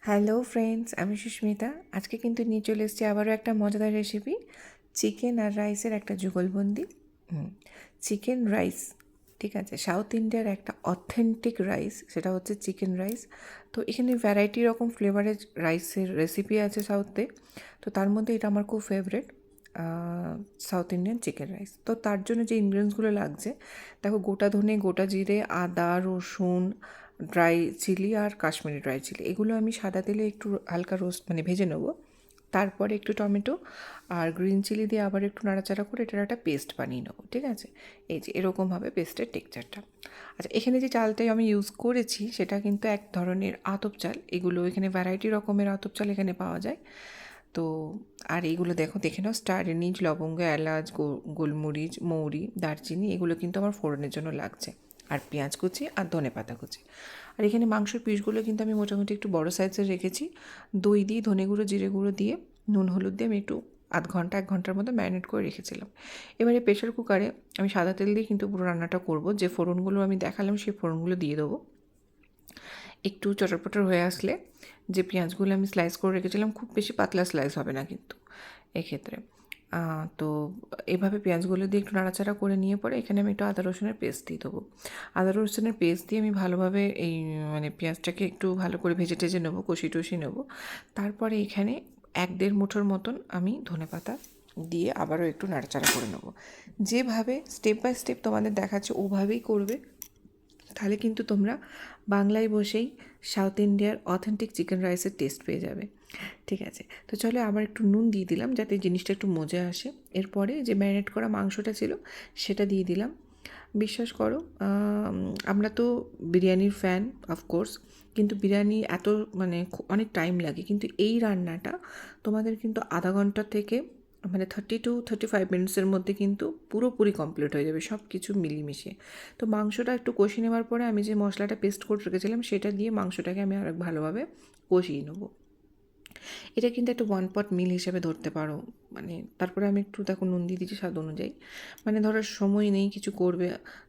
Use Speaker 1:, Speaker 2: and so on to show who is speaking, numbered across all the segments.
Speaker 1: Hello friends, আমি সুস্মিতা। আজকে কিন্তু নিয়ে চলে এসেছি আবারও একটা মজাদার রেসিপি, চিকেন আর রাইসের একটা যুগলবন্দি। চিকেন রাইস, ঠিক আছে, সাউথ ইন্ডিয়ার একটা অথেন্টিক রাইস, সেটা হচ্ছে চিকেন রাইস। তো এখানে ভ্যারাইটি রকম ফ্লেভারের রাইসের রেসিপি আছে সাউথে, তো তার মধ্যে এটা আমার খুব favourite, south Indian chicken rice. তো তার জন্য যে ইনগ্রিডিয়েন্টসগুলো লাগছে, দেখো, গোটা ধনে, গোটা জিরে, আদা, রসুন, ড্রাই চিলি আর কাশ্মীরি ড্রাই চিলি, এগুলো আমি সাদা তেলে একটু হালকা রোস্ট মানে ভেজে নেবো। তারপরে একটু টমেটো আর গ্রিন চিলি দিয়ে আবার একটু নাড়াচাড়া করে এটার একটা পেস্ট বানিয়ে নেবো, ঠিক আছে। এই যে এরকম হবে পেস্টের টেক্সচারটা। আচ্ছা, এখানে যে চালটাই আমি ইউজ করেছি সেটা কিন্তু এক ধরনের আতপ চাল। এগুলো এখানে ভ্যারাইটি রকমের আতপ চাল এখানে পাওয়া যায়। তো আর এইগুলো দেখে নাও, স্টার এনিজ, লবঙ্গ, এলাচ, গোলমরিচ, মৌরি, দারচিনি, এগুলো কিন্তু আমার ফোড়নের জন্য লাগছে। আর পেঁয়াজ কুচি আর ধনেপাতা কুচি। আর এখানে মাংসের পিসগুলো কিন্তু আমি মোটামুটি একটু বড় সাইজের রেখেছি। দই দিয়ে, ধনে গুঁড়ো, জিরে গুঁড়ো দিয়ে, নুন হলুদ দিয়ে আমি একটু আধ ঘন্টা 1 ঘন্টার মতো ম্যারিনেট করে রেখেছিলাম। এবারে প্রেশার কুকারে আমি সাদা তেল দিয়ে কিন্তু পুরো রান্নাটা করব। যে ফোড়নগুলো আমি দেখালাম সেই ফোড়নগুলো দিয়ে দেবো। একটু চটরপটর হয়ে আসলে যে পেঁয়াজগুলো আমি স্লাইস করে রেখেছিলাম, খুব বেশি পাতলা স্লাইস হবে না কিন্তু এক্ষেত্রে। তো এভাবে পেঁয়াজগুলো দিয়ে একটু নাড়াচাড়া করে নিয়ে পরে এখানে আমি একটু আদা রসুনের পেস্ট দিয়ে দেবো। আদা রসুনের পেস্ট দিয়ে আমি ভালোভাবে এই মানে পেঁয়াজটাকে একটু ভালো করে ভেজে টেজে নেবো, কষি টষি নেবো। তারপরে এখানে 1-1.5 মুঠোর মতন আমি ধনেপাতা দিয়ে আবারও একটু নাড়াচাড়া করে নেবো। যেভাবে স্টেপ বাই স্টেপ তোমাদের দেখাচ্ছে ওভাবেই করবে, তাহলে কিন্তু তোমরা বাংলায় বসেই সাউথ ইন্ডিয়ার অথেন্টিক চিকেন রাইসের টেস্ট পেয়ে যাবে, ঠিক আছে। তো চলো, আবার একটু নুন দিয়ে দিলাম যাতে জিনিসটা একটু মজে আসে। এরপরে যে ম্যারিনেট করা মাংসটা ছিল সেটা দিয়ে দিলাম। বিশ্বাস করো, আমরা তো বিরিয়ানির ফ্যান অফকোর্স, কিন্তু বিরিয়ানি এত মানে অনেক টাইম লাগে, কিন্তু এই রান্নাটা তোমাদের কিন্তু আধা ঘন্টা থেকে মানে 30 to 35 মিনিটসের মধ্যে কিন্তু পুরোপুরি কমপ্লিট হয়ে যাবে, সব কিছু মিলিয়ে। তো মাংসটা একটু কষিয়ে নেওয়ার পরে আমি যে মশলাটা পেস্ট করে রেখেছিলাম সেটা দিয়ে মাংসটাকে আমি আর ভালোভাবে কষিয়ে নেবো। এটা কিন্তু একটা ওয়ান পট মিল হিসেবে ধরতে পারো। মানে তারপরে আমি একটু দেখো নুন দিয়ে দিচ্ছি স্বাদ অনুযায়ী। মানে ধরো সময় নেই কিছু করবে,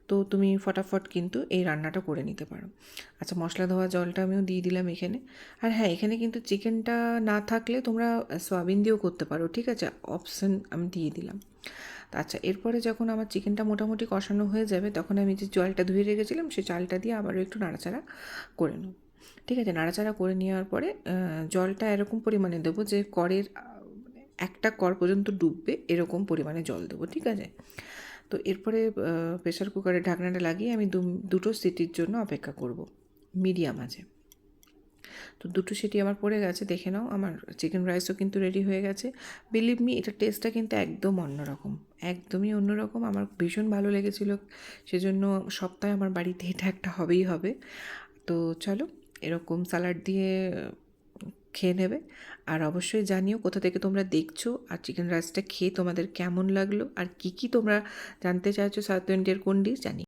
Speaker 1: তো তুমি ফটাফট কিন্তু এই রান্নাটা করে নিতে পারো। আচ্ছা, মশলা ধোয়া জলটা আমিও দিয়ে দিলাম এখানে। আর হ্যাঁ, এখানে কিন্তু চিকেনটা না থাকলে তোমরা সয়াবিন দিয়েও করতে পারো, ঠিক আছে, অপশান আমি দিয়ে দিলাম। আচ্ছা, এরপরে যখন আমার চিকেনটা মোটামুটি কষানো হয়ে যাবে তখন আমি যে জলটা ধুয়ে রেখেছিলাম সেই চালটা দিয়ে আবারও একটু নাড়াচাড়া করে নেব, ঠিক আছে। নাড়াচাড়া করে নেওয়ার পরে জলটা এরকম পরিমাণে দেবো যে কড়ের একটা কড় পর্যন্ত ডুববে, এরকম পরিমাণে জল দেবো, ঠিক আছে। তো এরপরে প্রেশার কুকারের ঢাকনাটা লাগিয়ে আমি দুটো সিটির জন্য অপেক্ষা করব মিডিয়াম আছে। তো দুটো সিটি আমার পড়ে গেছে, দেখে নাও, আমার চিকেন রাইসও কিন্তু রেডি হয়ে গেছে। বিলিভ মি, এটার টেস্টটা কিন্তু একদম অন্যরকম, একদমই অন্যরকম। আমার ভীষণ ভালো লেগেছিলো, সেজন্য সপ্তাহে আমার বাড়িতে এটা একটা হবেই হবে। তো চলো, এরকম স্যালাড দিয়ে খেয়ে নেবে। আর অবশ্যই জানিও কোথা থেকে তোমরা দেখছো আর চিকেন রাইসটা খেয়ে তোমাদের কেমন লাগলো, আর কী কী তোমরা জানতে চাইছো সাউথ ইন্ডিয়ার কোন ডিশ, জানি।